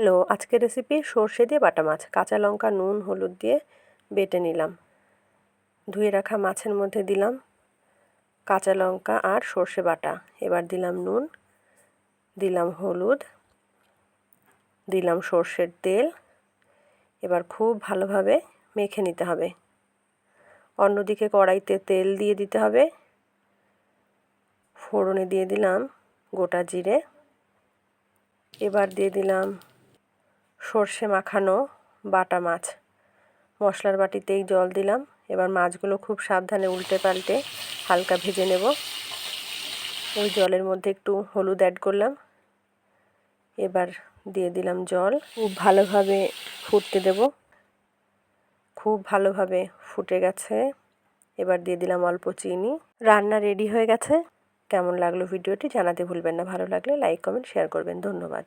Hello, আজকের recipe সর্ষে দিয়ে বাটা মাছ। কাঁচা লঙ্কা, নুন, হলুদ দিয়ে বেটে নিলাম। ধুয়ে রাখা মাছের মধ্যে দিলাম কাঁচা লঙ্কা আর সর্ষে বাটা। এবার দিলাম নুন, দিলাম হলুদ, দিলাম সর্ষের তেল। এবার খুব ভালোভাবে মেখে নিতে হবে। অন্যদিকে কড়াইতে তেল দিয়ে দিতে হবে। ফোড়নে দিয়ে দিলাম গোটা জিরে। এবার দিয়ে দিলাম সর্ষে মাখানো বাটা মাছ। মশলার বাটিতেই জল দিলাম। এবার মাছগুলো খুব সাবধানে উল্টে পাল্টে হালকা ভেজে নেব। ওই জলের মধ্যে একটু হলুদ অ্যাড করলাম। এবার দিয়ে দিলাম জল। খুব ভালোভাবে ফুটতে দেব। খুব ভালোভাবে ফুটে গেছে। এবার দিয়ে দিলাম অল্প চিনি। রান্না রেডি হয়ে গেছে। কেমন লাগলো ভিডিওটি জানাতে ভুলবেন না। ভালো লাগলে লাইক, কমেন্ট, শেয়ার করবেন। ধন্যবাদ।